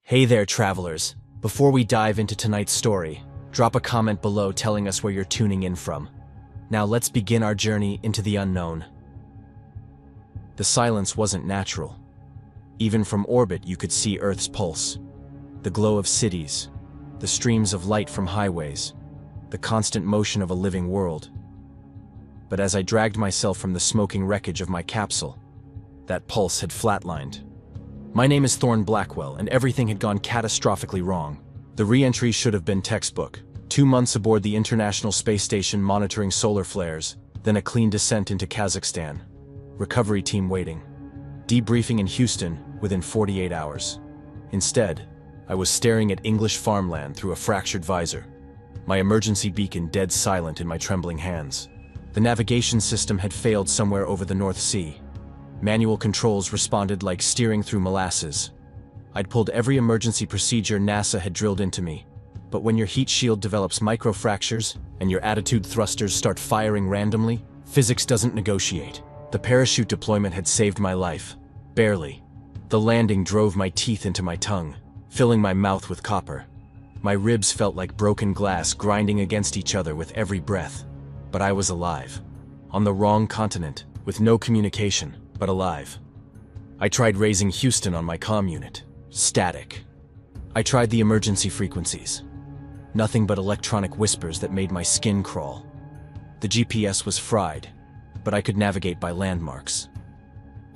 Hey there, travelers. Before we dive into tonight's story, drop a comment below telling us where you're tuning in from. Now let's begin our journey into the unknown. The silence wasn't natural. Even from orbit, you could see Earth's pulse. The glow of cities, the streams of light from highways, the constant motion of a living world. But as I dragged myself from the smoking wreckage of my capsule, that pulse had flatlined. My name is Thorne Blackwell, and everything had gone catastrophically wrong. The re-entry should have been textbook. 2 months aboard the International Space Station monitoring solar flares, then a clean descent into Kazakhstan. Recovery team waiting. Debriefing in Houston within 48 hours. Instead, I was staring at English farmland through a fractured visor, my emergency beacon dead silent in my trembling hands. The navigation system had failed somewhere over the North Sea. Manual controls responded like steering through molasses. I'd pulled every emergency procedure NASA had drilled into me, but when your heat shield develops microfractures and your attitude thrusters start firing randomly, physics doesn't negotiate. The parachute deployment had saved my life. Barely. The landing drove my teeth into my tongue, filling my mouth with copper. My ribs felt like broken glass grinding against each other with every breath. But I was alive. On the wrong continent, with no communication, but alive. I tried raising Houston on my comm unit. Static. I tried the emergency frequencies. Nothing but electronic whispers that made my skin crawl. The GPS was fried, but I could navigate by landmarks.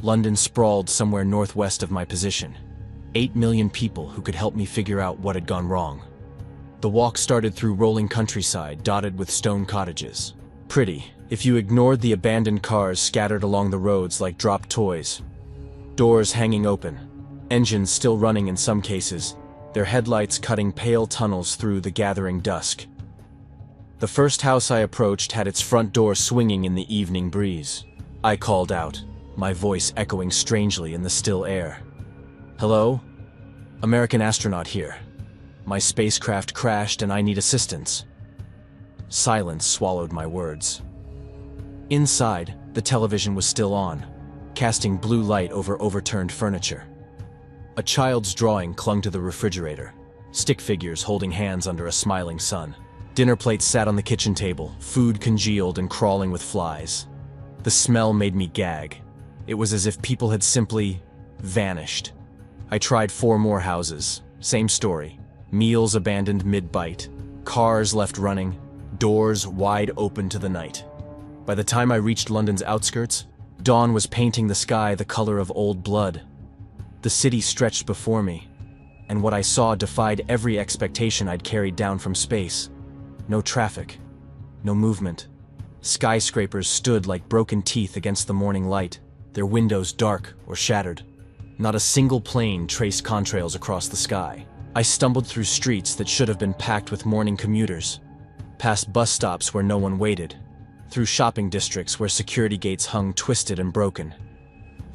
London sprawled somewhere northwest of my position. 8 million people who could help me figure out what had gone wrong. The walk started through rolling countryside dotted with stone cottages. Pretty, if you ignored the abandoned cars scattered along the roads like dropped toys. Doors hanging open, engines still running in some cases, their headlights cutting pale tunnels through the gathering dusk. The first house I approached had its front door swinging in the evening breeze. I called out, my voice echoing strangely in the still air. Hello? American astronaut here. My spacecraft crashed and I need assistance. Silence swallowed my words. Inside, the television was still on, casting blue light over overturned furniture. A child's drawing clung to the refrigerator, stick figures holding hands under a smiling sun. Dinner plates sat on the kitchen table, food congealed and crawling with flies. The smell made me gag. It was as if people had simply vanished. I tried 4 more houses, same story. Meals abandoned mid-bite, cars left running, doors wide open to the night. By the time I reached London's outskirts, dawn was painting the sky the color of old blood. The city stretched before me, and what I saw defied every expectation I'd carried down from space. No traffic, no movement. Skyscrapers stood like broken teeth against the morning light, their windows dark or shattered. Not a single plane traced contrails across the sky. I stumbled through streets that should have been packed with morning commuters, past bus stops where no one waited, through shopping districts where security gates hung twisted and broken.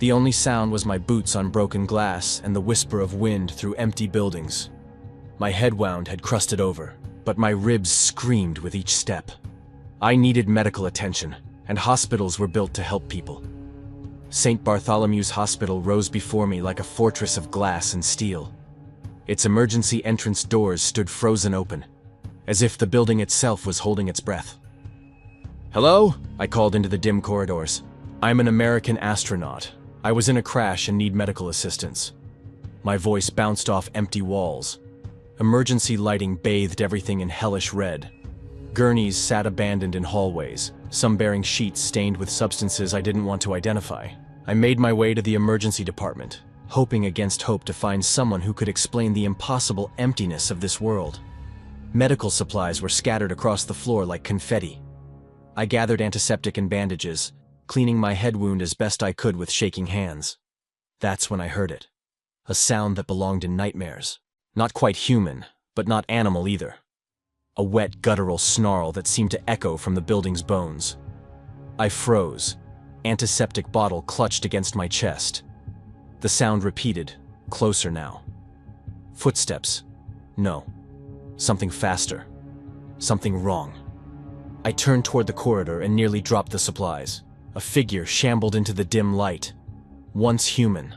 The only sound was my boots on broken glass and the whisper of wind through empty buildings. My head wound had crusted over, but my ribs screamed with each step. I needed medical attention, and hospitals were built to help people. St. Bartholomew's Hospital rose before me like a fortress of glass and steel. Its emergency entrance doors stood frozen open, as if the building itself was holding its breath. Hello? I called into the dim corridors. I'm an American astronaut. I was in a crash and need medical assistance. My voice bounced off empty walls. Emergency lighting bathed everything in hellish red. Gurneys sat abandoned in hallways, some bearing sheets stained with substances I didn't want to identify. I made my way to the emergency department, hoping against hope to find someone who could explain the impossible emptiness of this world. Medical supplies were scattered across the floor like confetti. I gathered antiseptic and bandages, cleaning my head wound as best I could with shaking hands. That's when I heard it. A sound that belonged in nightmares. Not quite human, but not animal either. A wet, guttural snarl that seemed to echo from the building's bones. I froze, antiseptic bottle clutched against my chest. The sound repeated, closer now. Footsteps. No. Something faster. Something wrong. I turned toward the corridor and nearly dropped the supplies. A figure shambled into the dim light. Once human.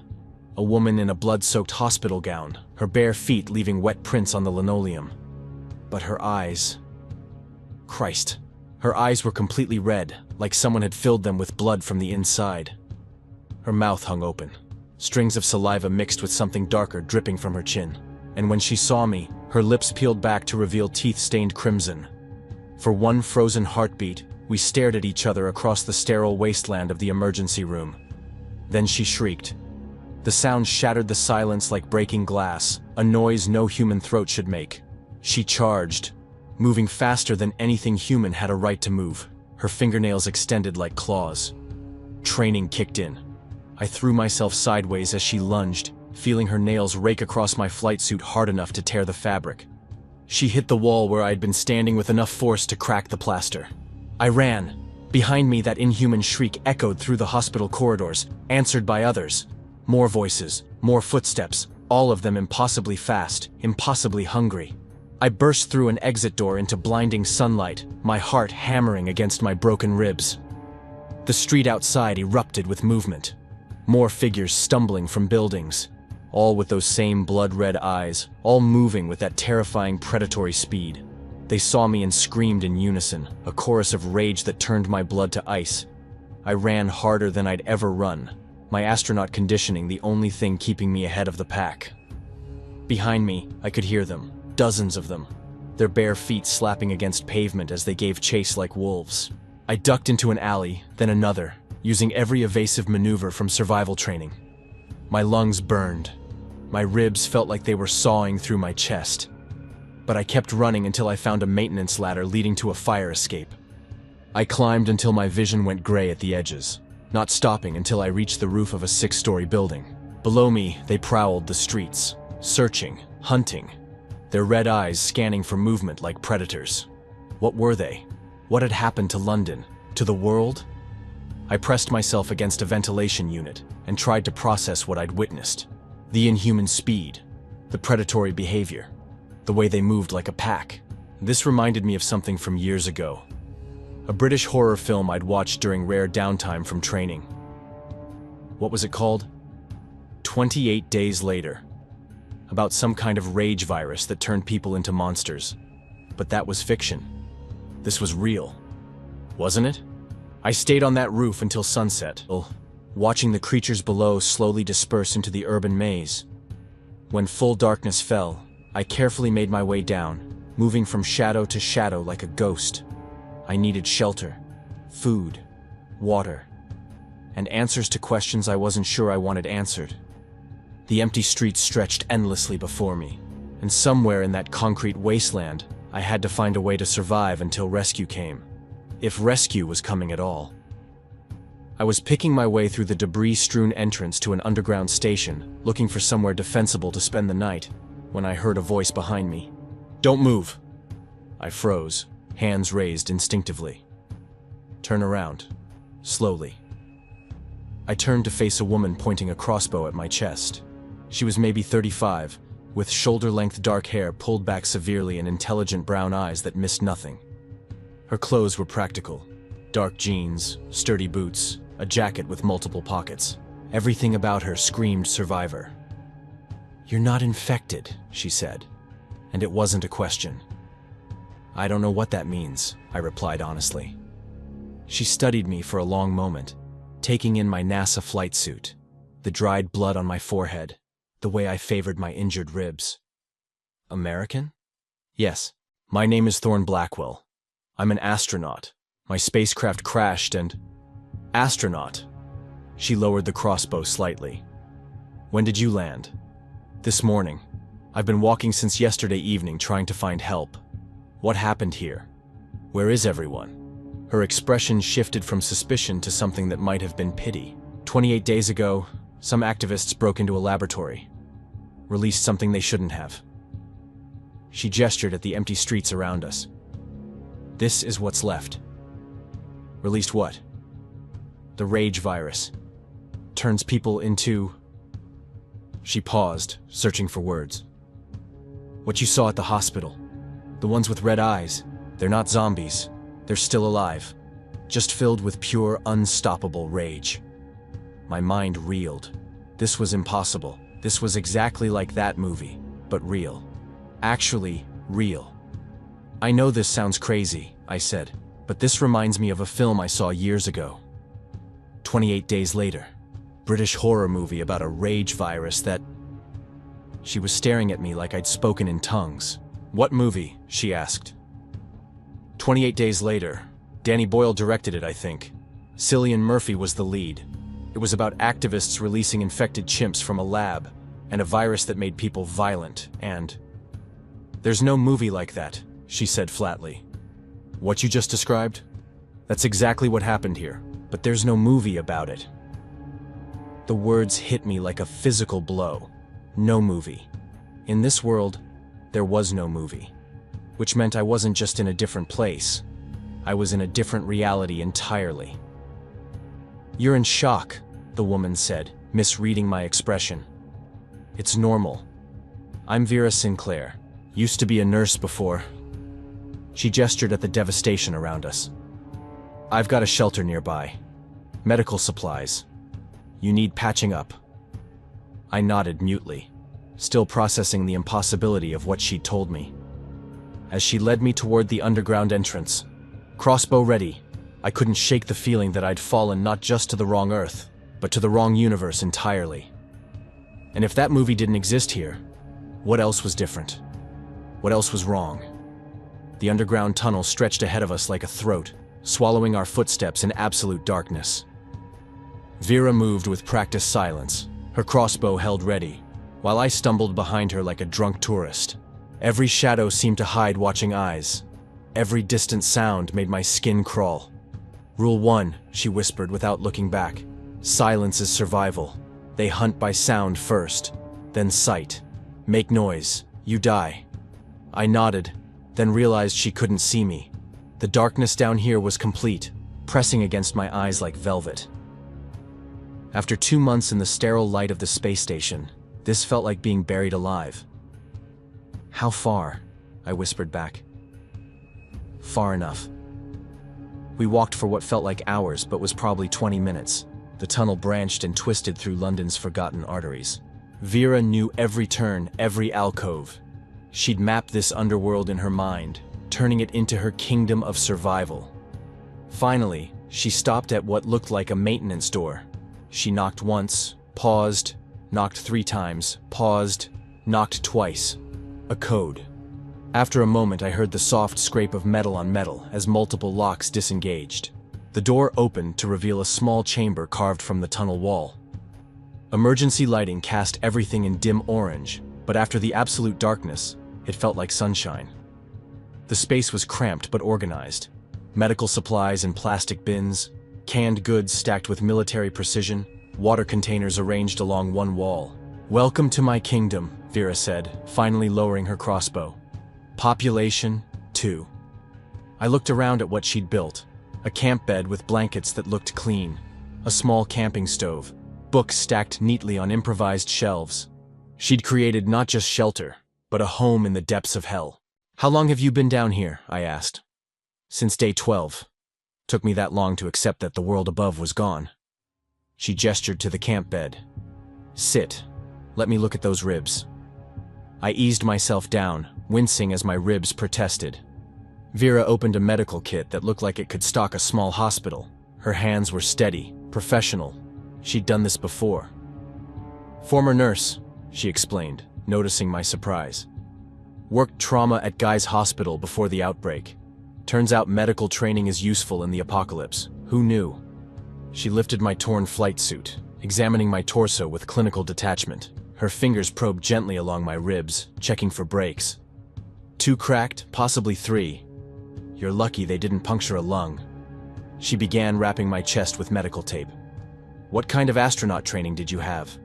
A woman in a blood-soaked hospital gown, her bare feet leaving wet prints on the linoleum. But her eyes... Christ. Her eyes were completely red, like someone had filled them with blood from the inside. Her mouth hung open, strings of saliva mixed with something darker dripping from her chin. And when she saw me, her lips peeled back to reveal teeth stained crimson. For one frozen heartbeat, we stared at each other across the sterile wasteland of the emergency room. Then she shrieked. The sound shattered the silence like breaking glass, a noise no human throat should make. She charged, moving faster than anything human had a right to move, her fingernails extended like claws. Training kicked in. I threw myself sideways as she lunged, feeling her nails rake across my flight suit hard enough to tear the fabric. She hit the wall where I had been standing with enough force to crack the plaster. I ran. Behind me, that inhuman shriek echoed through the hospital corridors, answered by others. More voices, more footsteps, all of them impossibly fast, impossibly hungry. I burst through an exit door into blinding sunlight, my heart hammering against my broken ribs. The street outside erupted with movement. More figures stumbling from buildings, all with those same blood-red eyes, all moving with that terrifying predatory speed. They saw me and screamed in unison, a chorus of rage that turned my blood to ice. I ran harder than I'd ever run, my astronaut conditioning the only thing keeping me ahead of the pack. Behind me, I could hear them, dozens of them, their bare feet slapping against pavement as they gave chase like wolves. I ducked into an alley, then another, using every evasive maneuver from survival training. My lungs burned. My ribs felt like they were sawing through my chest. But I kept running until I found a maintenance ladder leading to a fire escape. I climbed until my vision went gray at the edges, not stopping until I reached the roof of a 6-story building. Below me, they prowled the streets, searching, hunting, their red eyes scanning for movement like predators. What were they? What had happened to London? To the world? I pressed myself against a ventilation unit and tried to process what I'd witnessed. The inhuman speed, the predatory behavior, the way they moved like a pack. This reminded me of something from years ago. A British horror film I'd watched during rare downtime from training. What was it called? 28 Days Later. About some kind of rage virus that turned people into monsters. But that was fiction. This was real, wasn't it? I stayed on that roof until sunset, watching the creatures below slowly disperse into the urban maze. When full darkness fell, I carefully made my way down, moving from shadow to shadow like a ghost. I needed shelter, food, water, and answers to questions I wasn't sure I wanted answered. The empty streets stretched endlessly before me, and somewhere in that concrete wasteland, I had to find a way to survive until rescue came. If rescue was coming at all. I was picking my way through the debris-strewn entrance to an underground station, looking for somewhere defensible to spend the night, when I heard a voice behind me. "Don't move!" I froze, hands raised instinctively. "Turn around." Slowly. I turned to face a woman pointing a crossbow at my chest. She was maybe 35, with shoulder-length dark hair pulled back severely and intelligent brown eyes that missed nothing. Her clothes were practical. Dark jeans, sturdy boots, a jacket with multiple pockets. Everything about her screamed survivor. "You're not infected," she said, and it wasn't a question. "I don't know what that means," I replied honestly. She studied me for a long moment, taking in my NASA flight suit, the dried blood on my forehead, the way I favored my injured ribs. "American?" "Yes. My name is Thorne Blackwell. I'm an astronaut. My spacecraft crashed and..." "Astronaut." She lowered the crossbow slightly. "When did you land?" "This morning. I've been walking since yesterday evening trying to find help. What happened here? Where is everyone?" Her expression shifted from suspicion to something that might have been pity. 28 days ago, some activists broke into a laboratory. Released something they shouldn't have. She gestured at the empty streets around us. "This is what's left." "Released what?" "The rage virus. Turns people into..." She paused, searching for words. "What you saw at the hospital. The ones with red eyes. They're not zombies. They're still alive. Just filled with pure, unstoppable rage." My mind reeled. This was impossible. This was exactly like that movie. but real. Actually, real. I know this sounds crazy, I said, but this reminds me of a film I saw years ago. 28 Days Later. British horror movie about a rage virus that... She was staring at me like I'd spoken in tongues. What movie? She asked. 28 Days Later. Danny Boyle directed it, I think. Cillian Murphy was the lead. It was about activists releasing infected chimps from a lab, and a virus that made people violent, and... There's no movie like that, she said flatly. What you just described? That's exactly what happened here, but there's no movie about it. The words hit me like a physical blow. No movie. In this world, there was no movie. Which meant I wasn't just in a different place. I was in a different reality entirely. You're in shock, the woman said, misreading my expression. It's normal. I'm Vera Sinclair. Used to be a nurse before. She gestured at the devastation around us. I've got a shelter nearby. Medical supplies. You need patching up. I nodded mutely, still processing the impossibility of what she'd told me. As she led me toward the underground entrance, crossbow ready, I couldn't shake the feeling that I'd fallen not just to the wrong Earth, but to the wrong universe entirely. And if that movie didn't exist here, what else was different? What else was wrong? The underground tunnel stretched ahead of us like a throat, swallowing our footsteps in absolute darkness. Vera moved with practiced silence, her crossbow held ready, while I stumbled behind her like a drunk tourist. Every shadow seemed to hide watching eyes. Every distant sound made my skin crawl. Rule 1, she whispered without looking back. Silence is survival. They hunt by sound first, then sight. Make noise, you die. I nodded, then realized she couldn't see me. The darkness down here was complete, pressing against my eyes like velvet. After 2 months in the sterile light of the space station, this felt like being buried alive. How far? I whispered back. Far enough. We walked for what felt like hours, but was probably 20 minutes. The tunnel branched and twisted through London's forgotten arteries. Vera knew every turn, every alcove. She'd mapped this underworld in her mind, turning it into her kingdom of survival. Finally, she stopped at what looked like a maintenance door. She knocked once, paused, knocked 3 times, paused, knocked twice. A code. After a moment, I heard the soft scrape of metal on metal as multiple locks disengaged. The door opened to reveal a small chamber carved from the tunnel wall. Emergency lighting cast everything in dim orange, but after the absolute darkness, it felt like sunshine. The space was cramped but organized. Medical supplies in plastic bins, canned goods stacked with military precision, water containers arranged along one wall. Welcome to my kingdom, Vera said, finally lowering her crossbow. Population, 2. I looked around at what she'd built. A camp bed with blankets that looked clean. A small camping stove. Books stacked neatly on improvised shelves. She'd created not just shelter, but a home in the depths of hell. How long have you been down here? I asked. Since day 12. Took me that long to accept that the world above was gone. She gestured to the camp bed. Sit. Let me look at those ribs. I eased myself down, wincing as my ribs protested. Vera opened a medical kit that looked like it could stock a small hospital. Her hands were steady, professional. She'd done this before. Former nurse, she explained, noticing my surprise. Worked trauma at Guy's Hospital before the outbreak. Turns out medical training is useful in the apocalypse. Who knew? She lifted my torn flight suit, examining my torso with clinical detachment. Her fingers probed gently along my ribs, checking for breaks. 2 cracked, possibly 3. You're lucky they didn't puncture a lung. She began wrapping my chest with medical tape. What kind of astronaut training did you have?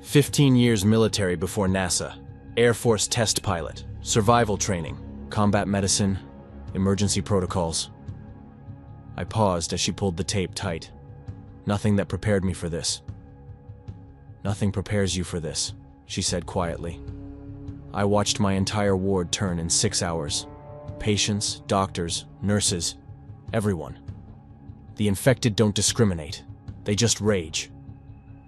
15 years military before NASA. Air Force test pilot. Survival training. Combat medicine. Emergency protocols. I paused as she pulled the tape tight. Nothing that prepared me for this. Nothing prepares you for this, she said quietly. I watched my entire ward turn in 6 hours. Patients, doctors, nurses, everyone. The infected don't discriminate. They just rage.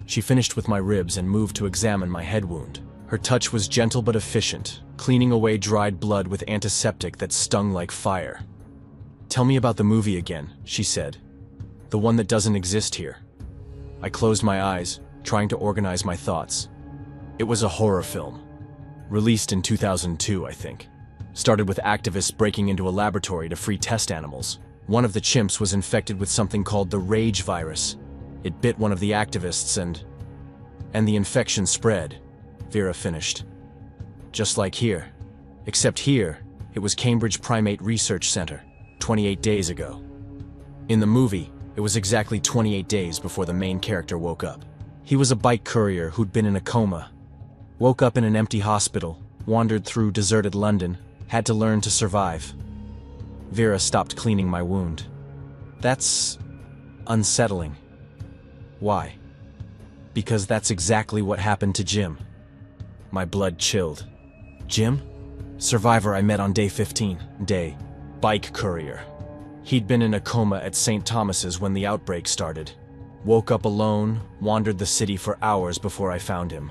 She finished with my ribs and moved to examine my head wound. Her touch was gentle but efficient, cleaning away dried blood with antiseptic that stung like fire. "Tell me about the movie again," she said. "The one that doesn't exist here." I closed my eyes, trying to organize my thoughts. It was a horror film. Released in 2002, I think. Started with activists breaking into a laboratory to free test animals. One of the chimps was infected with something called the rage virus. It bit one of the activists and the infection spread, Vera finished. Just like here. Except here, it was Cambridge Primate Research Center, 28 days ago. In the movie, it was exactly 28 days before the main character woke up. He was a bike courier who'd been in a coma. Woke up in an empty hospital, wandered through deserted London, had to learn to survive. Vera stopped cleaning my wound. That's unsettling. Why? Because that's exactly what happened to Jim. My blood chilled. Jim? Survivor I met on day 15. Bike courier. He'd been in a coma at St. Thomas's when the outbreak started. Woke up alone, wandered the city for hours before I found him.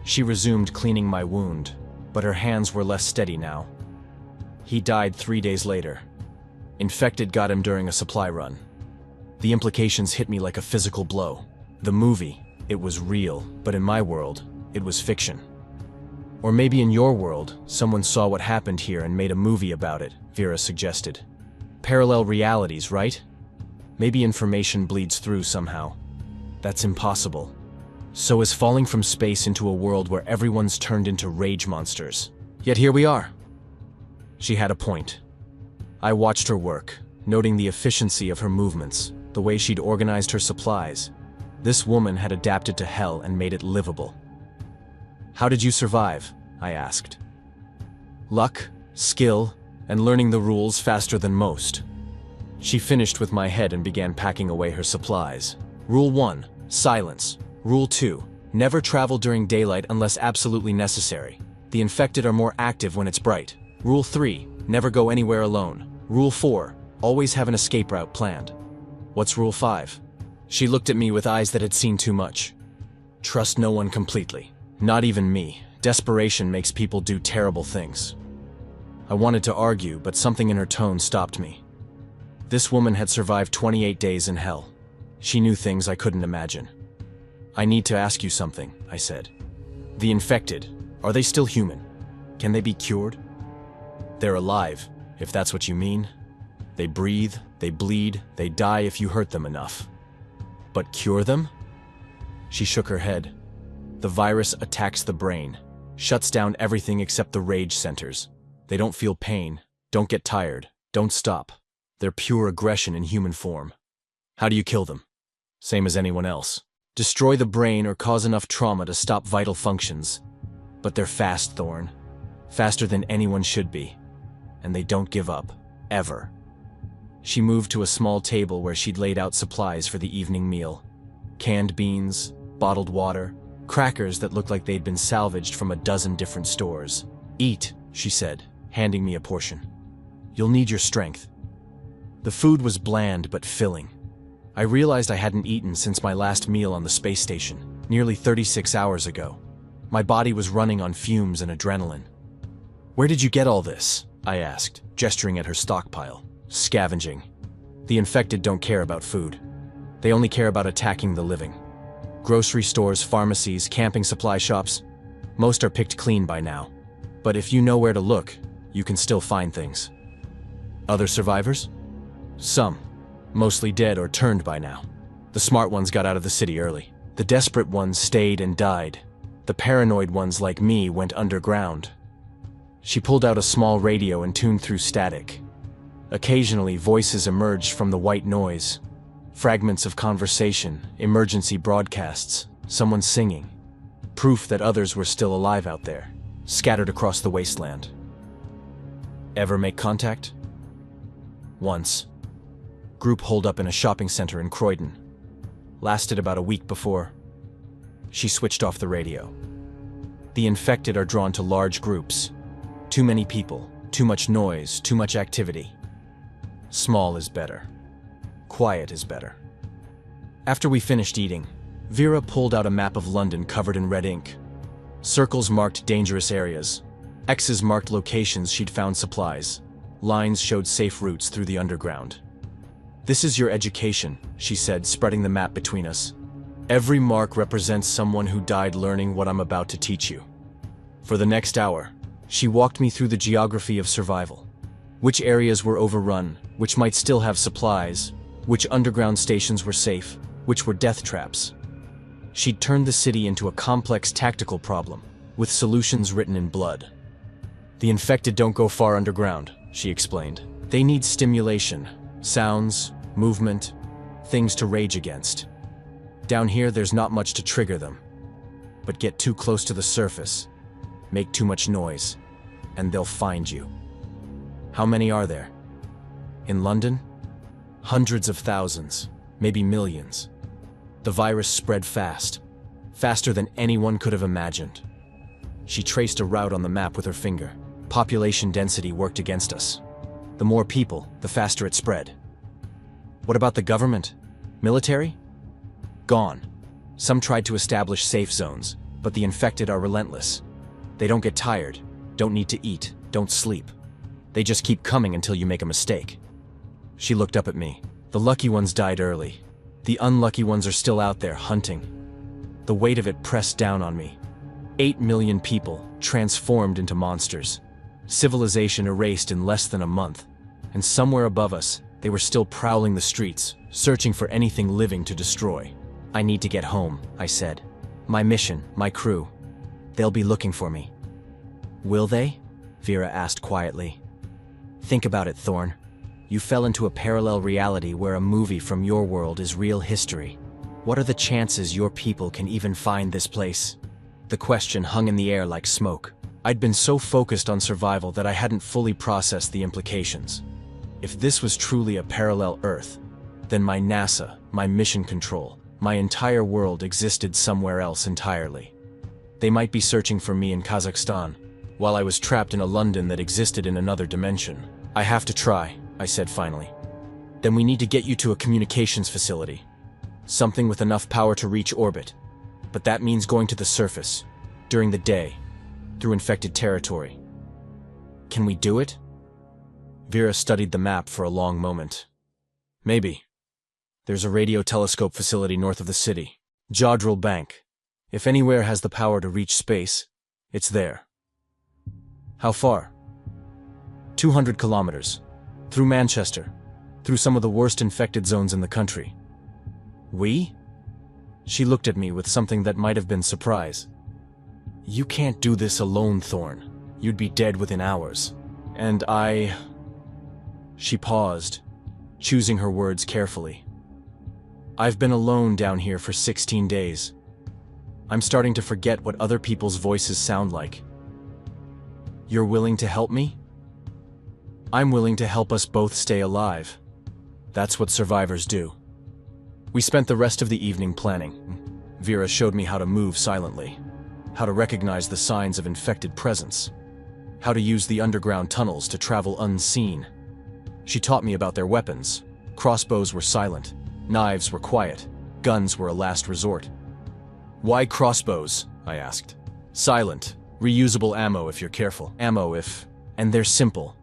She resumed cleaning my wound, but her hands were less steady now. He died 3 days later. Infected got him during a supply run. The implications hit me like a physical blow. The movie, it was real, but in my world, it was fiction. Or maybe in your world, someone saw what happened here and made a movie about it, Vera suggested. Parallel realities, right? Maybe information bleeds through somehow. That's impossible. So is falling from space into a world where everyone's turned into rage monsters. Yet here we are. She had a point. I watched her work, noting the efficiency of her movements, the way she'd organized her supplies. This woman had adapted to hell and made it livable. "How did you survive?" I asked. "Luck, skill, and learning the rules faster than most." She finished with my head and began packing away her supplies. Rule 1, silence. Rule 2, never travel during daylight unless absolutely necessary. The infected are more active when it's bright. Rule 3, never go anywhere alone. Rule 4, always have an escape route planned. What's Rule 5? She looked at me with eyes that had seen too much. Trust no one completely. Not even me. Desperation makes people do terrible things. I wanted to argue, but something in her tone stopped me. This woman had survived 28 days in hell. She knew things I couldn't imagine. "I need to ask you something," I said. "The infected, are they still human? Can they be cured?" "They're alive, if that's what you mean. They breathe, they bleed, they die if you hurt them enough. But cure them?" She shook her head. "The virus attacks the brain, shuts down everything except the rage centers. They don't feel pain, don't get tired, don't stop. They're pure aggression in human form. How do you kill them? Same as anyone else. Destroy the brain or cause enough trauma to stop vital functions. But they're fast, Thorn. Faster than anyone should be. And they don't give up. Ever." She moved to a small table where she'd laid out supplies for the evening meal. Canned beans, bottled water, crackers that looked like they'd been salvaged from a dozen different stores. "Eat," she said, handing me a portion. "You'll need your strength." The food was bland but filling. I realized I hadn't eaten since my last meal on the space station, nearly 36 hours ago. My body was running on fumes and adrenaline. "Where did you get all this?" I asked, gesturing at her stockpile. "Scavenging. The infected don't care about food. They only care about attacking the living. Grocery stores, pharmacies, camping supply shops. Most are picked clean by now. But if you know where to look, you can still find things." "Other survivors?" "Some. Mostly dead or turned by now. The smart ones got out of the city early. The desperate ones stayed and died. The paranoid ones like me went underground." She pulled out a small radio and tuned through static. Occasionally, voices emerged from the white noise. Fragments of conversation, emergency broadcasts, someone singing. Proof that others were still alive out there, scattered across the wasteland. "Ever make contact?" "Once. Group holdup in a shopping center in Croydon. Lasted about a week before." She switched off the radio. "The infected are drawn to large groups. Too many people, too much noise, too much activity. Small is better. Quiet is better." After we finished eating, Vera pulled out a map of London covered in red ink. Circles marked dangerous areas. X's marked locations she'd found supplies. Lines showed safe routes through the underground. "This is your education," she said, spreading the map between us. "Every mark represents someone who died learning what I'm about to teach you." For the next hour, she walked me through the geography of survival. Which areas were overrun, which might still have supplies, which underground stations were safe, which were death traps. She'd turned the city into a complex tactical problem, with solutions written in blood. "The infected don't go far underground," she explained. "They need stimulation, sounds, movement, things to rage against. Down here, there's not much to trigger them. But get too close to the surface, make too much noise, and they'll find you." "How many are there?" "In London? Hundreds of thousands, maybe millions. The virus spread fast, faster than anyone could have imagined." She traced a route on the map with her finger. Population density worked against us. The more people, the faster it spread. "What about the government? Military?" "Gone. Some tried to establish safe zones, but the infected are relentless. They don't get tired, don't need to eat, don't sleep. They just keep coming until you make a mistake." She looked up at me. "The lucky ones died early. The unlucky ones are still out there hunting." The weight of it pressed down on me. 8 million people transformed into monsters. Civilization erased in less than a month. And somewhere above us, they were still prowling the streets, searching for anything living to destroy. "I need to get home," I said. "My mission, my crew. They'll be looking for me." "Will they?" Vera asked quietly. "Think about it, Thorn. You fell into a parallel reality where a movie from your world is real history. What are the chances your people can even find this place?" The question hung in the air like smoke. I'd been so focused on survival that I hadn't fully processed the implications. If this was truly a parallel Earth, then my NASA, my mission control, my entire world existed somewhere else entirely. They might be searching for me in Kazakhstan, while I was trapped in a London that existed in another dimension. "I have to try," I said finally. "Then we need to get you to a communications facility. Something with enough power to reach orbit. But that means going to the surface, during the day, through infected territory. Can we do it?" Vera studied the map for a long moment. "Maybe. There's a radio telescope facility north of the city. Jodrell Bank. If anywhere has the power to reach space, it's there." "How far?" 200 kilometers. Through Manchester. Through some of the worst infected zones in the country." "We?" She looked at me with something that might have been surprise. "You can't do this alone, Thorn. You'd be dead within hours. And I..." She paused, choosing her words carefully. "I've been alone down here for 16 days. I'm starting to forget what other people's voices sound like. You're willing to help me?" "I'm willing to help us both stay alive. That's what survivors do." We spent the rest of the evening planning. Vera showed me how to move silently, how to recognize the signs of infected presence, how to use the underground tunnels to travel unseen. She taught me about their weapons. Crossbows were silent, knives were quiet, guns were a last resort. "Why crossbows?" I asked. "Silent, reusable ammo if you're careful. Ammo if..." "And they're simple.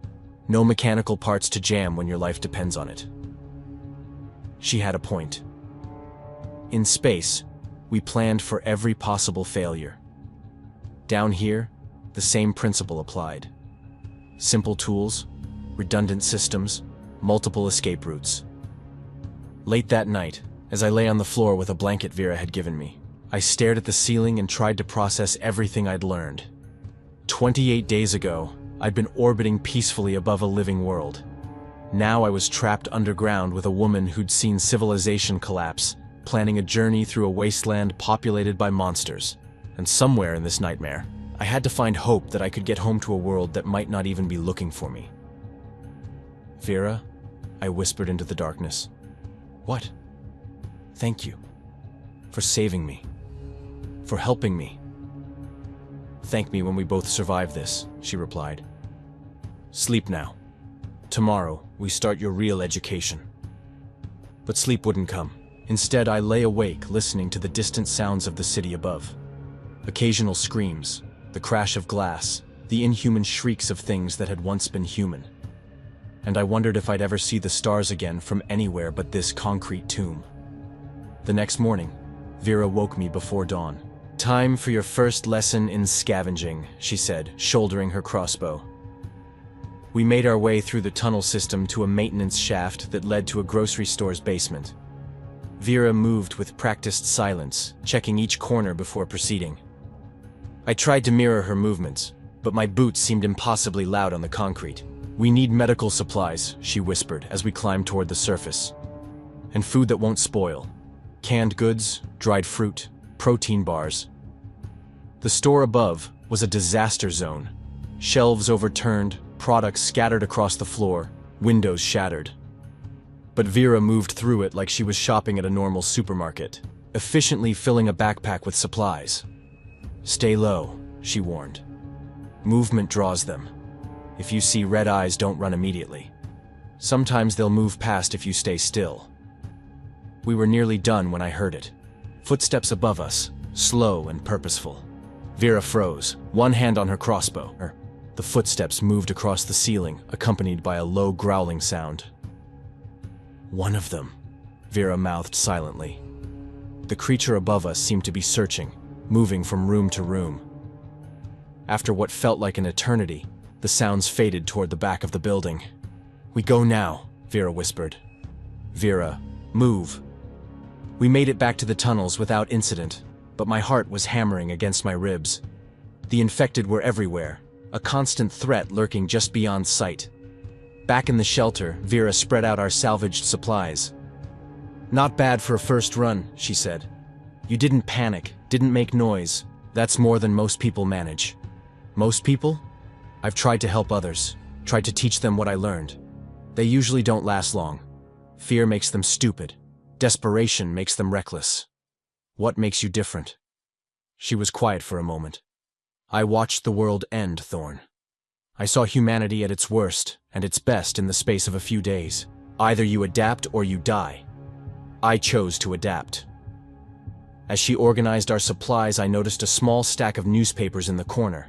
No mechanical parts to jam when your life depends on it." She had a point. In space, we planned for every possible failure. Down here, the same principle applied. Simple tools, redundant systems, multiple escape routes. Late that night, as I lay on the floor with a blanket Vera had given me, I stared at the ceiling and tried to process everything I'd learned. 28 days ago, I'd been orbiting peacefully above a living world. Now I was trapped underground with a woman who'd seen civilization collapse, planning a journey through a wasteland populated by monsters. And somewhere in this nightmare, I had to find hope that I could get home to a world that might not even be looking for me. "Vera," I whispered into the darkness. "What?" "Thank you. For saving me. For helping me." "Thank me when we both survive this," she replied. "Sleep now. Tomorrow, we start your real education." But sleep wouldn't come. Instead, I lay awake listening to the distant sounds of the city above. Occasional screams, the crash of glass, the inhuman shrieks of things that had once been human. And I wondered if I'd ever see the stars again from anywhere but this concrete tomb. The next morning, Vera woke me before dawn. "Time for your first lesson in scavenging," she said, shouldering her crossbow. We made our way through the tunnel system to a maintenance shaft that led to a grocery store's basement. Vera moved with practiced silence, checking each corner before proceeding. I tried to mirror her movements, but my boots seemed impossibly loud on the concrete. "We need medical supplies," she whispered as we climbed toward the surface. "And food that won't spoil. Canned goods, dried fruit, protein bars." The store above was a disaster zone. Shelves overturned, products scattered across the floor, windows shattered. But Vera moved through it like she was shopping at a normal supermarket, efficiently filling a backpack with supplies. "Stay low," she warned. "Movement draws them. If you see red eyes, don't run immediately. Sometimes they'll move past if you stay still." We were nearly done when I heard it. Footsteps above us, slow and purposeful. Vera froze, one hand on her crossbow. The footsteps moved across the ceiling, accompanied by a low growling sound. "One of them," Vera mouthed silently. The creature above us seemed to be searching, moving from room to room. After what felt like an eternity, the sounds faded toward the back of the building. "We go now," Vera whispered. "Vera, move." We made it back to the tunnels without incident, but my heart was hammering against my ribs. The infected were everywhere, a constant threat lurking just beyond sight. Back in the shelter, Vera spread out our salvaged supplies. "Not bad for a first run," she said. "You didn't panic, didn't make noise. That's more than most people manage." "Most people?" "I've tried to help others, tried to teach them what I learned. They usually don't last long. Fear makes them stupid. Desperation makes them reckless. What makes you different?" She was quiet for a moment. "I watched the world end, Thorn. I saw humanity at its worst and its best in the space of a few days. Either you adapt or you die. I chose to adapt." As she organized our supplies, I noticed a small stack of newspapers in the corner.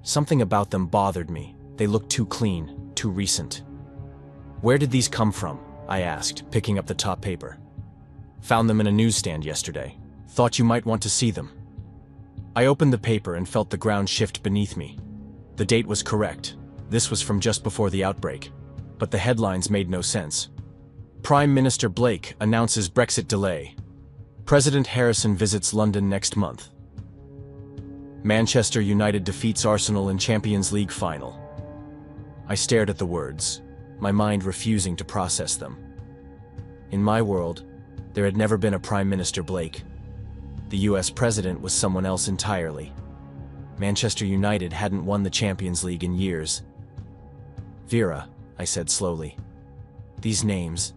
Something about them bothered me. They looked too clean, too recent. "Where did these come from?" I asked, picking up the top paper. "Found them in a newsstand yesterday. Thought you might want to see them." I opened the paper and felt the ground shift beneath me. The date was correct. This was from just before the outbreak. But the headlines made no sense. "Prime Minister Blake announces Brexit delay. President Harrison visits London next month. Manchester United defeats Arsenal in Champions League final." I stared at the words, my mind refusing to process them. In my world, there had never been a Prime Minister Blake. The US president was someone else entirely. Manchester United hadn't won the Champions League in years. "Vera," I said slowly, "these names,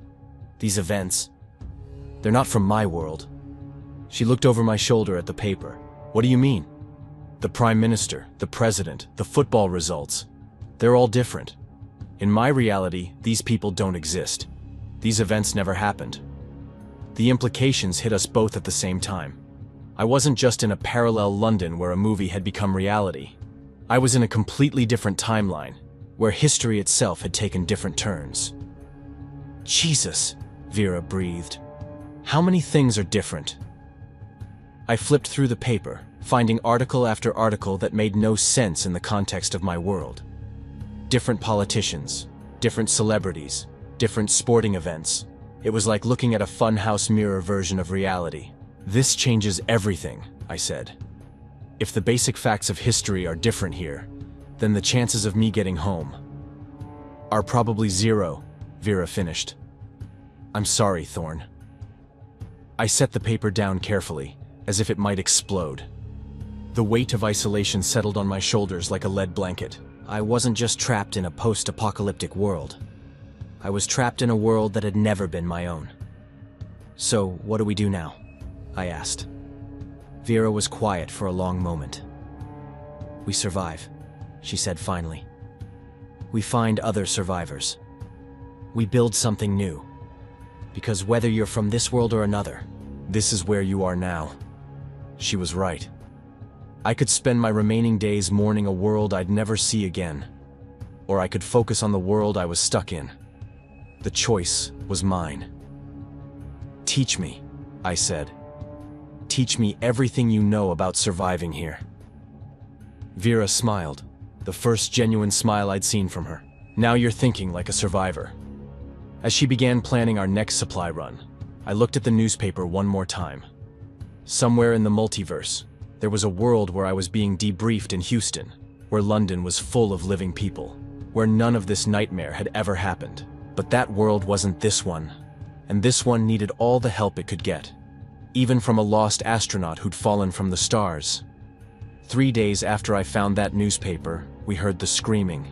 these events, they're not from my world." She looked over my shoulder at the paper. "What do you mean?" "The Prime Minister, the President, the football results, they're all different. In my reality, these people don't exist. These events never happened." The implications hit us both at the same time. I wasn't just in a parallel London where a movie had become reality. I was in a completely different timeline, where history itself had taken different turns. "Jesus," Vera breathed. "How many things are different?" I flipped through the paper, finding article after article that made no sense in the context of my world. Different politicians, different celebrities, different sporting events. It was like looking at a funhouse mirror version of reality. "This changes everything," I said. "If the basic facts of history are different here, then the chances of me getting home are probably zero," Vera finished. "I'm sorry, Thorn." I set the paper down carefully, as if it might explode. The weight of isolation settled on my shoulders like a lead blanket. I wasn't just trapped in a post-apocalyptic world. I was trapped in a world that had never been my own. "So, what do we do now?" I asked. Vera was quiet for a long moment. "We survive," she said finally. "We find other survivors. We build something new. Because whether you're from this world or another, this is where you are now." She was right. I could spend my remaining days mourning a world I'd never see again, or I could focus on the world I was stuck in. The choice was mine. "Teach me," I said. "Teach me everything you know about surviving here." Vera smiled, the first genuine smile I'd seen from her. "Now you're thinking like a survivor." As she began planning our next supply run, I looked at the newspaper one more time. Somewhere in the multiverse, there was a world where I was being debriefed in Houston, where London was full of living people, where none of this nightmare had ever happened. But that world wasn't this one, and this one needed all the help it could get, even from a lost astronaut who'd fallen from the stars. 3 days after I found that newspaper, we heard the screaming.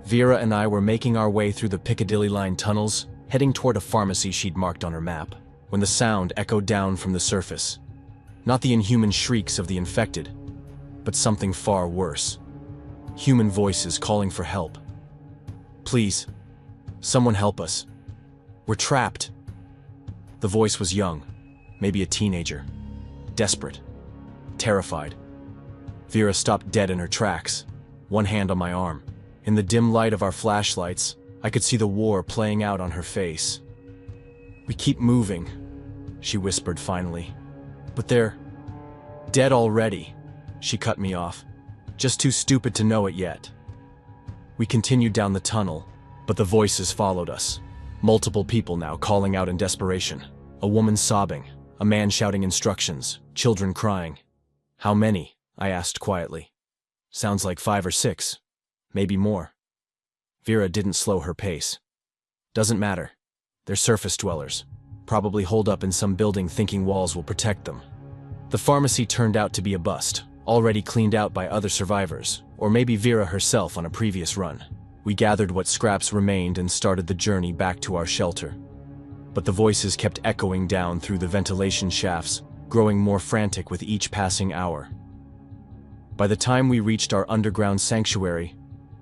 Vera and I were making our way through the Piccadilly Line tunnels, heading toward a pharmacy she'd marked on her map, when the sound echoed down from the surface. Not the inhuman shrieks of the infected, but something far worse. Human voices calling for help. "Please, someone help us. We're trapped." The voice was young, maybe a teenager, desperate, terrified. Vera stopped dead in her tracks, one hand on my arm. In the dim light of our flashlights, I could see the war playing out on her face. "We keep moving," she whispered finally. "But they're dead already." She cut me off. "Just too stupid to know it yet." We continued down the tunnel, but the voices followed us. Multiple people now calling out in desperation. A woman sobbing, a man shouting instructions, children crying. "How many?" I asked quietly. "Sounds like 5 or 6. Maybe more." Vera didn't slow her pace. "Doesn't matter. They're surface dwellers, probably holed up in some building thinking walls will protect them." The pharmacy turned out to be a bust, already cleaned out by other survivors, or maybe Vera herself on a previous run. We gathered what scraps remained and started the journey back to our shelter. But the voices kept echoing down through the ventilation shafts, growing more frantic with each passing hour. By the time we reached our underground sanctuary,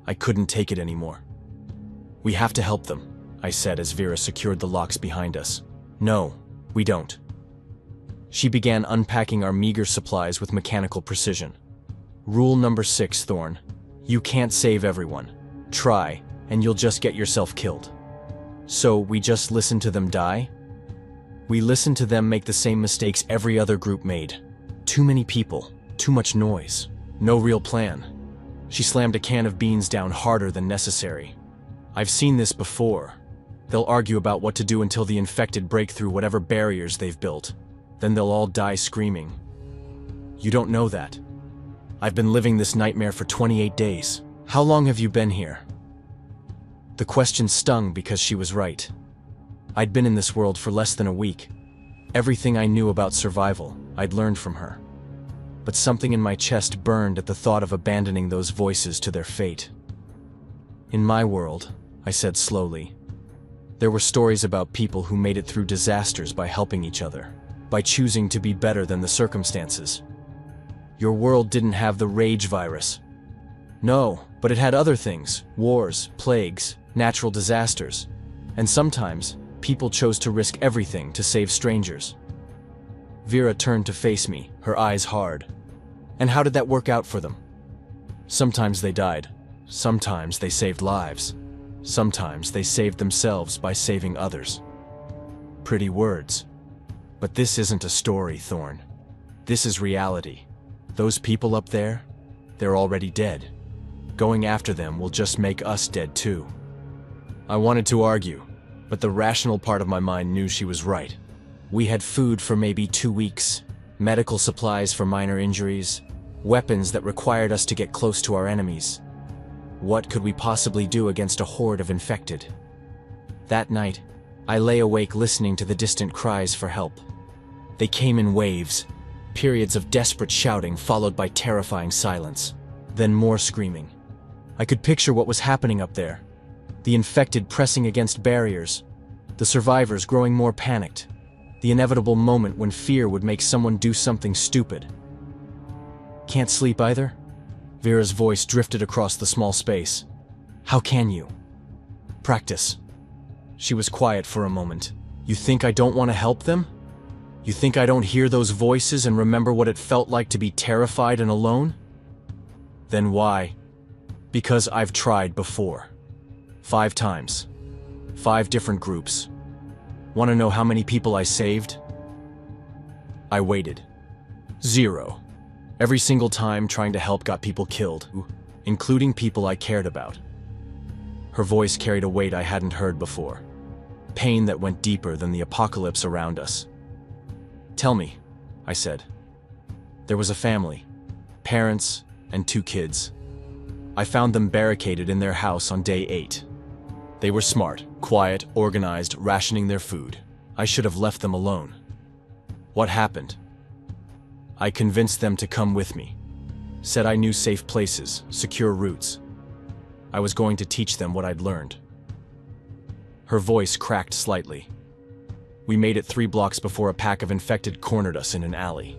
I couldn't take it anymore. "We have to help them," I said as Vera secured the locks behind us. "No, we don't." She began unpacking our meager supplies with mechanical precision. "Rule number 6, Thorn. You can't save everyone. Try, and you'll just get yourself killed." "So we just listen to them die?" "We listen to them make the same mistakes every other group made. Too many people, too much noise, no real plan." She slammed a can of beans down harder than necessary. "I've seen this before. They'll argue about what to do until the infected break through whatever barriers they've built. Then they'll all die screaming. You don't know that. I've been living this nightmare for 28 days. How long have you been here?" The question stung because she was right. I'd been in this world for less than a week. Everything I knew about survival, I'd learned from her. But something in my chest burned at the thought of abandoning those voices to their fate. "In my world," I said slowly, "there were stories about people who made it through disasters by helping each other, by choosing to be better than the circumstances. Your world didn't have the rage virus." "No, but it had other things, wars, plagues, natural disasters. And sometimes, people chose to risk everything to save strangers." Vera turned to face me, her eyes hard. "And how did that work out for them?" "Sometimes they died. Sometimes they saved lives. Sometimes they saved themselves by saving others." Pretty words. But this isn't a story, Thorn. This is reality. Those people up there, they're already dead. Going after them will just make us dead too. I wanted to argue, but the rational part of my mind knew she was right. We had food for maybe 2 weeks, medical supplies for minor injuries, weapons that required us to get close to our enemies. What could we possibly do against a horde of infected? That night, I lay awake listening to the distant cries for help. They came in waves, periods of desperate shouting followed by terrifying silence, then more screaming. I could picture what was happening up there. The infected pressing against barriers, the survivors growing more panicked, the inevitable moment when fear would make someone do something stupid. "Can't sleep either?" Vera's voice drifted across the small space. "How can you?" "Practice." She was quiet for a moment. "You think I don't want to help them?" You think I don't hear those voices and remember what it felt like to be terrified and alone? Then why? Because I've tried before. 5 times. 5 different groups. Want to know how many people I saved? I waited. 0. Every single time trying to help got people killed, including people I cared about. Her voice carried a weight I hadn't heard before. Pain that went deeper than the apocalypse around us. Tell me, I said. There was a family, parents, and 2 kids. I found them barricaded in their house on day 8. They were smart, quiet, organized, rationing their food. I should have left them alone. What happened? I convinced them to come with me. Said I knew safe places, secure routes. I was going to teach them what I'd learned. Her voice cracked slightly. We made it 3 blocks before a pack of infected cornered us in an alley.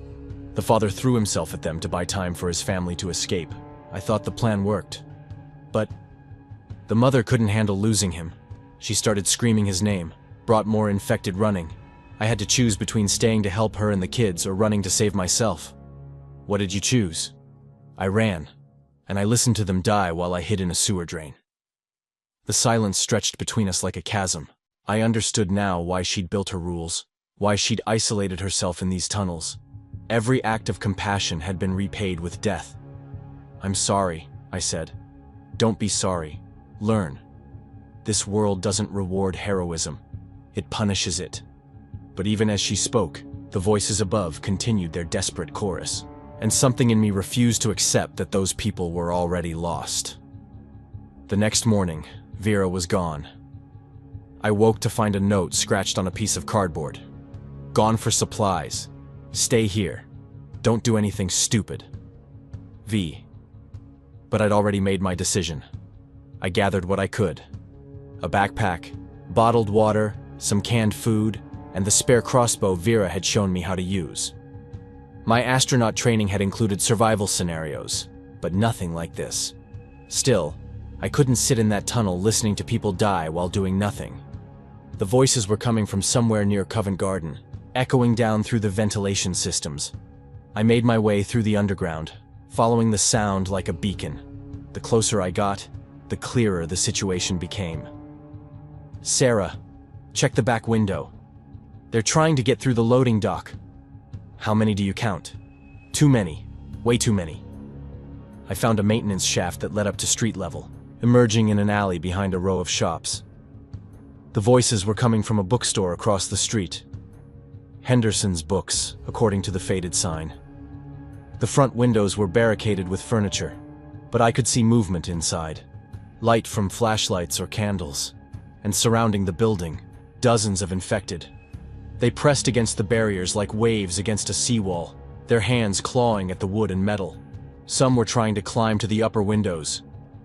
The father threw himself at them to buy time for his family to escape. I thought the plan worked. But the mother couldn't handle losing him. She started screaming his name, brought more infected running. I had to choose between staying to help her and the kids or running to save myself. What did you choose? I ran, and I listened to them die while I hid in a sewer drain. The silence stretched between us like a chasm. I understood now why she'd built her rules, why she'd isolated herself in these tunnels. Every act of compassion had been repaid with death. I'm sorry, I said. Don't be sorry. Learn. This world doesn't reward heroism. It punishes it. But even as she spoke, the voices above continued their desperate chorus, and something in me refused to accept that those people were already lost. The next morning, Vera was gone. I woke to find a note scratched on a piece of cardboard. Gone for supplies. Stay here. Don't do anything stupid. V. But I'd already made my decision. I gathered what I could. A backpack, bottled water, some canned food, and the spare crossbow Vera had shown me how to use. My astronaut training had included survival scenarios, but nothing like this. Still, I couldn't sit in that tunnel listening to people die while doing nothing. The voices were coming from somewhere near Covent Garden, echoing down through the ventilation systems. I made my way through the underground, following the sound like a beacon. The closer I got, the clearer the situation became. Sarah, check the back window. They're trying to get through the loading dock. How many do you count? Too many. Way too many. I found a maintenance shaft that led up to street level, emerging in an alley behind a row of shops. The voices were coming from a bookstore across the street. Henderson's Books, according to the faded sign. The front windows were barricaded with furniture, but I could see movement inside. Light from flashlights or candles. And surrounding the building, dozens of infected. They pressed against the barriers like waves against a seawall, their hands clawing at the wood and metal. Some were trying to climb to the upper windows.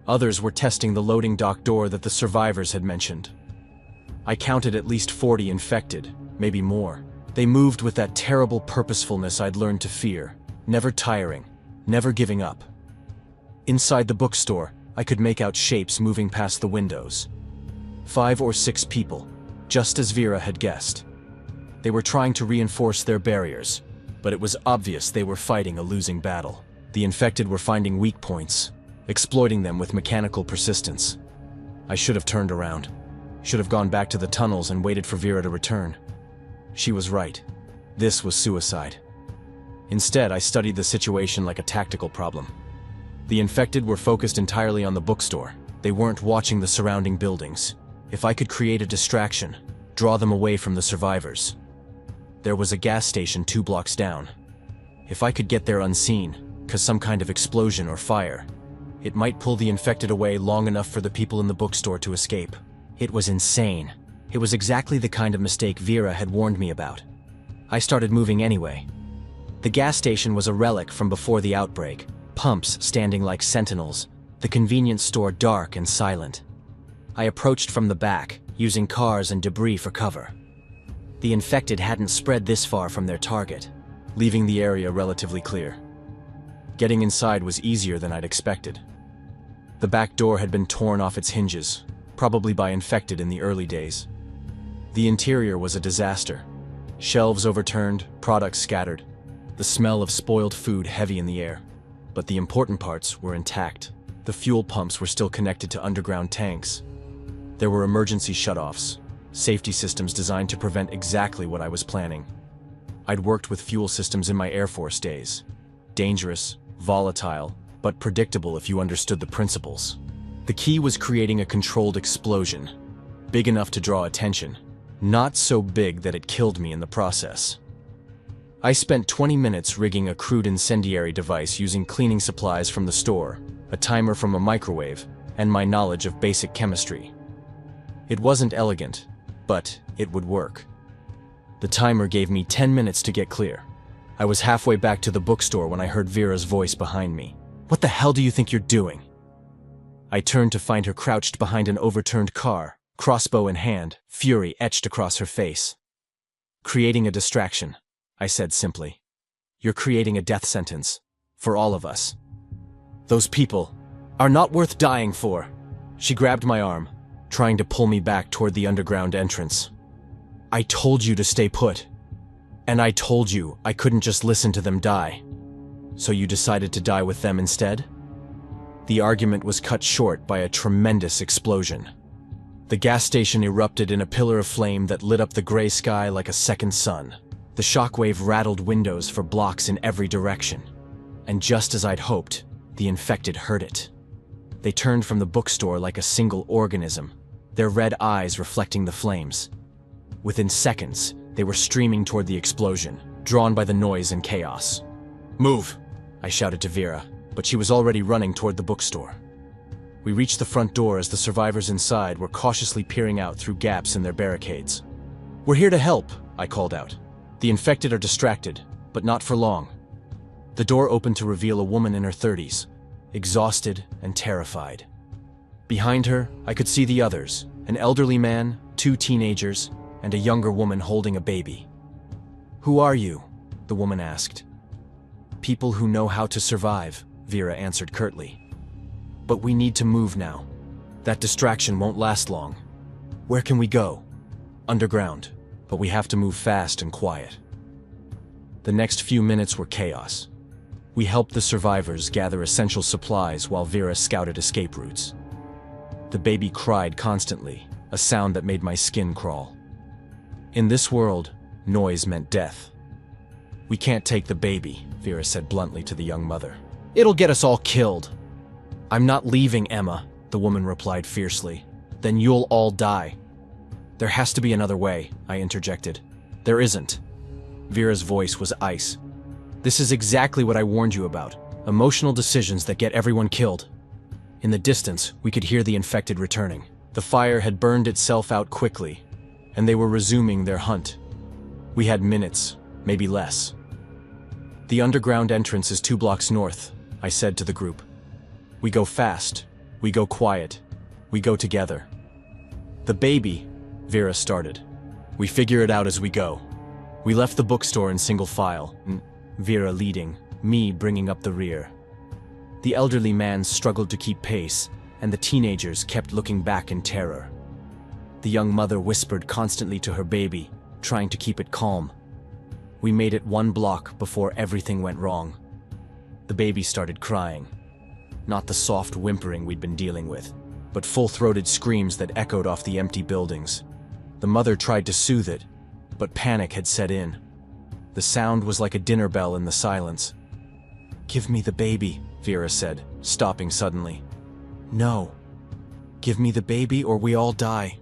Others were testing the loading dock door that the survivors had mentioned. I counted at least 40 infected, maybe more. They moved with that terrible purposefulness I'd learned to fear, never tiring, never giving up. Inside the bookstore, I could make out shapes moving past the windows. 5 or 6 people, just as Vera had guessed. They were trying to reinforce their barriers, but it was obvious they were fighting a losing battle. The infected were finding weak points, exploiting them with mechanical persistence. I should have turned around. Should have gone back to the tunnels and waited for Vera to return. She was right. This was suicide. Instead, I studied the situation like a tactical problem. The infected were focused entirely on the bookstore. They weren't watching the surrounding buildings. If I could create a distraction, draw them away from the survivors. There was a gas station 2 blocks down. If I could get there unseen, cause some kind of explosion or fire, it might pull the infected away long enough for the people in the bookstore to escape. It was insane. It was exactly the kind of mistake Vera had warned me about. I started moving anyway. The gas station was a relic from before the outbreak, pumps standing like sentinels, the convenience store dark and silent. I approached from the back, using cars and debris for cover. The infected hadn't spread this far from their target, leaving the area relatively clear. Getting inside was easier than I'd expected. The back door had been torn off its hinges, probably by infected in the early days. The interior was a disaster. Shelves overturned, products scattered. The smell of spoiled food heavy in the air. But the important parts were intact. The fuel pumps were still connected to underground tanks. There were emergency shutoffs, safety systems designed to prevent exactly what I was planning. I'd worked with fuel systems in my Air Force days. Dangerous, volatile, but predictable if you understood the principles. The key was creating a controlled explosion, big enough to draw attention, not so big that it killed me in the process. I spent 20 minutes rigging a crude incendiary device using cleaning supplies from the store, a timer from a microwave, and my knowledge of basic chemistry. It wasn't elegant, but it would work. The timer gave me 10 minutes to get clear. I was halfway back to the bookstore when I heard Vera's voice behind me. "What the hell do you think you're doing?" I turned to find her crouched behind an overturned car, crossbow in hand, fury etched across her face. "Creating a distraction," I said simply. "You're creating a death sentence. For all of us. Those people are not worth dying for." She grabbed my arm, trying to pull me back toward the underground entrance. "I told you to stay put. And I told you I couldn't just listen to them die. So you decided to die with them instead?" The argument was cut short by a tremendous explosion. The gas station erupted in a pillar of flame that lit up the gray sky like a second sun. The shockwave rattled windows for blocks in every direction. And just as I'd hoped, the infected heard it. They turned from the bookstore like a single organism, their red eyes reflecting the flames. Within seconds, they were streaming toward the explosion, drawn by the noise and chaos. "Move!" I shouted to Vera, but she was already running toward the bookstore. We reached the front door as the survivors inside were cautiously peering out through gaps in their barricades. "We're here to help," I called out. "The infected are distracted, but not for long." The door opened to reveal a woman in her 30s, exhausted and terrified. Behind her, I could see the others, an elderly man, 2 teenagers, and a younger woman holding a baby. "Who are you?" the woman asked. "People who know how to survive," Vera answered curtly. "But we need to move now. That distraction won't last long. Where can we go?" "Underground, but we have to move fast and quiet." The next few minutes were chaos. We helped the survivors gather essential supplies while Vera scouted escape routes. The baby cried constantly, a sound that made my skin crawl. In this world, noise meant death. "We can't take the baby," Vera said bluntly to the young mother. "It'll get us all killed." "I'm not leaving, Emma," the woman replied fiercely. "Then you'll all die." "There has to be another way," I interjected. "There isn't." Vera's voice was ice. "This is exactly what I warned you about. Emotional decisions that get everyone killed." In the distance, we could hear the infected returning. The fire had burned itself out quickly, and they were resuming their hunt. We had minutes, maybe less. "The underground entrance is 2 blocks north," I said to the group. "We go fast, we go quiet, we go together." "The baby," Vera started. "We figure it out as we go." We left the bookstore in single file, Vera leading, me bringing up the rear. The elderly man struggled to keep pace, and the teenagers kept looking back in terror. The young mother whispered constantly to her baby, trying to keep it calm. We made it 1 block before everything went wrong. The baby started crying. Not the soft whimpering we'd been dealing with, but full-throated screams that echoed off the empty buildings. The mother tried to soothe it, but panic had set in. The sound was like a dinner bell in the silence. "Give me the baby," Vera said, stopping suddenly. "No. Give me the baby or we all die."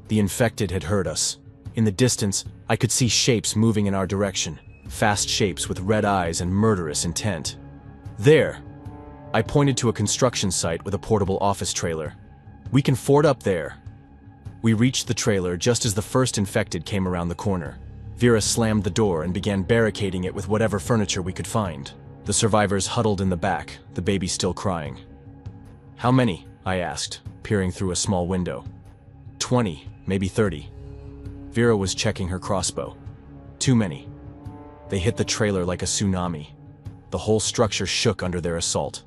The infected had heard us. In the distance, I could see shapes moving in our direction, fast shapes with red eyes and murderous intent. "There!" I pointed to a construction site with a portable office trailer. "We can ford up there." We reached the trailer just as the first infected came around the corner. Vera slammed the door and began barricading it with whatever furniture we could find. The survivors huddled in the back, the baby still crying. "How many?" I asked, peering through a small window. 20, maybe 30. Vera was checking her crossbow. "Too many." They hit the trailer like a tsunami. The whole structure shook under their assault.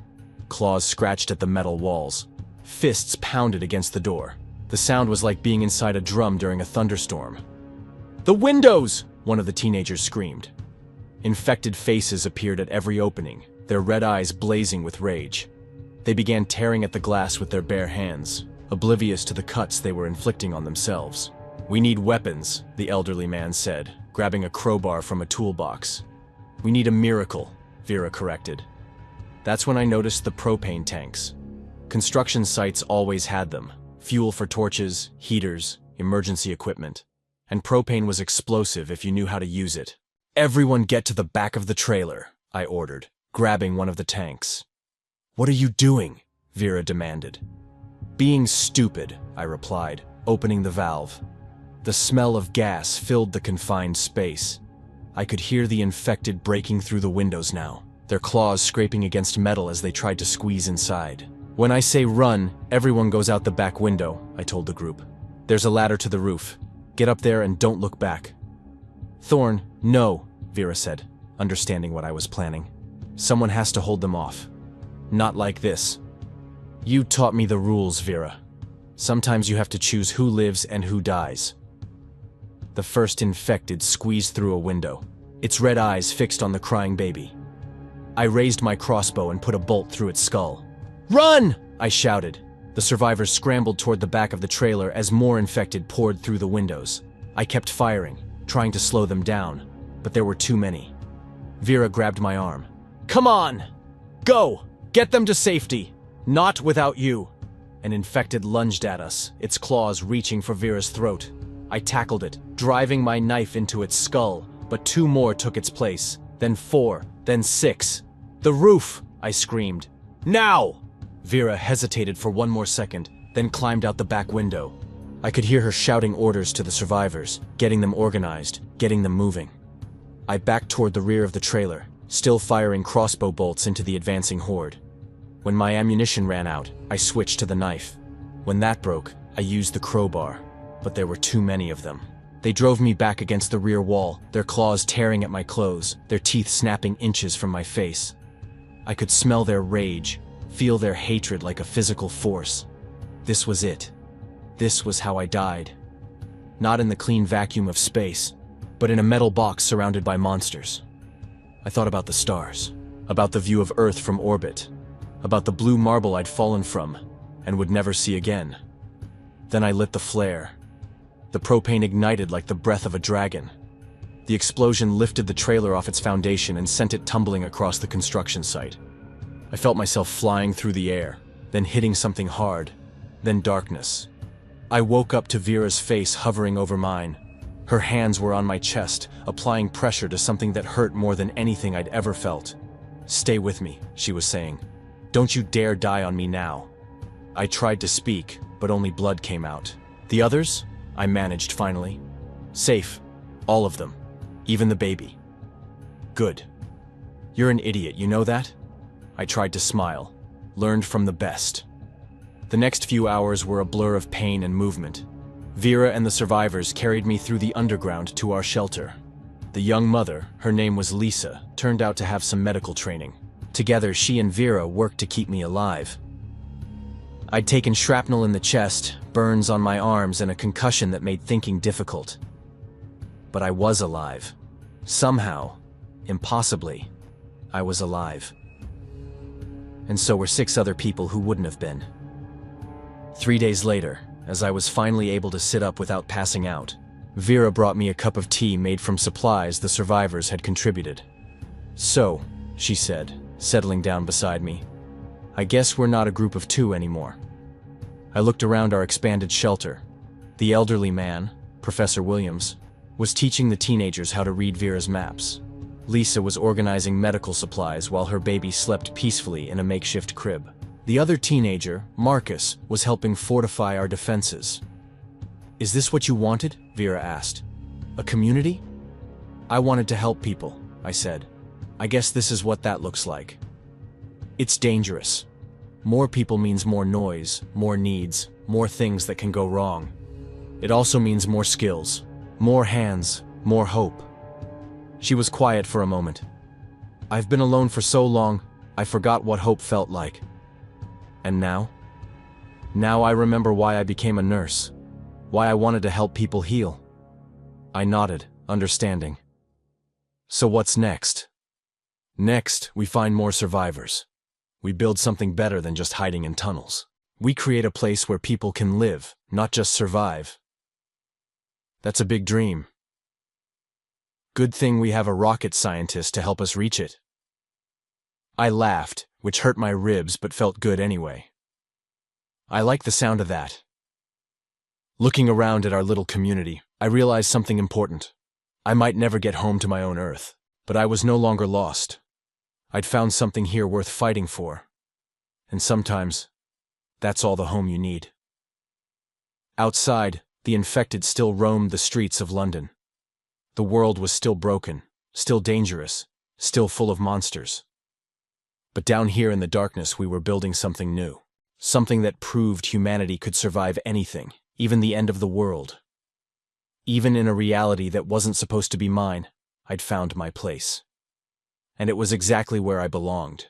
Claws scratched at the metal walls. Fists pounded against the door. The sound was like being inside a drum during a thunderstorm. "The windows!" one of the teenagers screamed. Infected faces appeared at every opening, their red eyes blazing with rage. They began tearing at the glass with their bare hands, oblivious to the cuts they were inflicting on themselves. "We need weapons," the elderly man said, grabbing a crowbar from a toolbox. "We need a miracle," Vera corrected. That's when I noticed the propane tanks. Construction sites always had them. Fuel for torches, heaters, emergency equipment. And propane was explosive if you knew how to use it. "Everyone get to the back of the trailer," I ordered, grabbing one of the tanks. "What are you doing?" Vera demanded. "Being stupid," I replied, opening the valve. The smell of gas filled the confined space. I could hear the infected breaking through the windows now, their claws scraping against metal as they tried to squeeze inside. "When I say run, everyone goes out the back window," I told the group. "There's a ladder to the roof. Get up there and don't look back." "Thorn, no," Vera said, understanding what I was planning. "Someone has to hold them off. Not like this." "You taught me the rules, Vera. Sometimes you have to choose who lives and who dies." The first infected squeezed through a window, its red eyes fixed on the crying baby. I raised my crossbow and put a bolt through its skull. "Run!" I shouted. The survivors scrambled toward the back of the trailer as more infected poured through the windows. I kept firing, trying to slow them down, but there were too many. Vera grabbed my arm. "Come on! Go! Get them to safety! Not without you!" An infected lunged at us, its claws reaching for Vera's throat. I tackled it, driving my knife into its skull, but 2 more took its place, then 4, then 6. "The roof!" I screamed. "Now!" Vera hesitated for 1 more second, then climbed out the back window. I could hear her shouting orders to the survivors, getting them organized, getting them moving. I backed toward the rear of the trailer, still firing crossbow bolts into the advancing horde. When my ammunition ran out, I switched to the knife. When that broke, I used the crowbar, but there were too many of them. They drove me back against the rear wall, their claws tearing at my clothes, their teeth snapping inches from my face. I could smell their rage, feel their hatred like a physical force. This was it. This was how I died. Not in the clean vacuum of space, but in a metal box surrounded by monsters. I thought about the stars, about the view of Earth from orbit, about the blue marble I'd fallen from and would never see again. Then I lit the flare. The propane ignited like the breath of a dragon. The explosion lifted the trailer off its foundation and sent it tumbling across the construction site. I felt myself flying through the air, then hitting something hard, then darkness. I woke up to Vera's face hovering over mine. Her hands were on my chest, applying pressure to something that hurt more than anything I'd ever felt. "Stay with me," she was saying. "Don't you dare die on me now." I tried to speak, but only blood came out. "The others?" I managed finally. "Safe. All of them. Even the baby." "Good. You're an idiot, you know that?" I tried to smile. Learned from the best. The next few hours were a blur of pain and movement. Vera and the survivors carried me through the underground to our shelter. The young mother, her name was Lisa, turned out to have some medical training. Together, she and Vera worked to keep me alive. I'd taken shrapnel in the chest, burns on my arms, and a concussion that made thinking difficult. But I was alive. Somehow, impossibly, I was alive. And so were 6 other people who wouldn't have been. 3 days later, as I was finally able to sit up without passing out, Vera brought me a cup of tea made from supplies the survivors had contributed. "So," she said, settling down beside me, "I guess we're not a group of 2 anymore." I looked around our expanded shelter. The elderly man, Professor Williams, was teaching the teenagers how to read Vera's maps. Lisa was organizing medical supplies while her baby slept peacefully in a makeshift crib. The other teenager, Marcus, was helping fortify our defenses. "Is this what you wanted?" Vera asked. "A community?" "I wanted to help people," I said. "I guess this is what that looks like." It's dangerous. More people means more noise, more needs, more things that can go wrong. It also means more skills, more hands, more hope. She was quiet for a moment. "I've been alone for so long, I forgot what hope felt like. And now? Now I remember why I became a nurse, why I wanted to help people heal." I nodded, understanding. So what's next? Next, we find more survivors. We build something better than just hiding in tunnels. We create a place where people can live, not just survive. That's a big dream. Good thing we have a rocket scientist to help us reach it. I laughed, which hurt my ribs but felt good anyway. I like the sound of that. Looking around at our little community, I realized something important. I might never get home to my own Earth, but I was no longer lost. I'd found something here worth fighting for. And sometimes, that's all the home you need. Outside, the infected still roamed the streets of London. The world was still broken, still dangerous, still full of monsters. But down here in the darkness we were building something new. Something that proved humanity could survive anything, even the end of the world. Even in a reality that wasn't supposed to be mine, I'd found my place. And it was exactly where I belonged.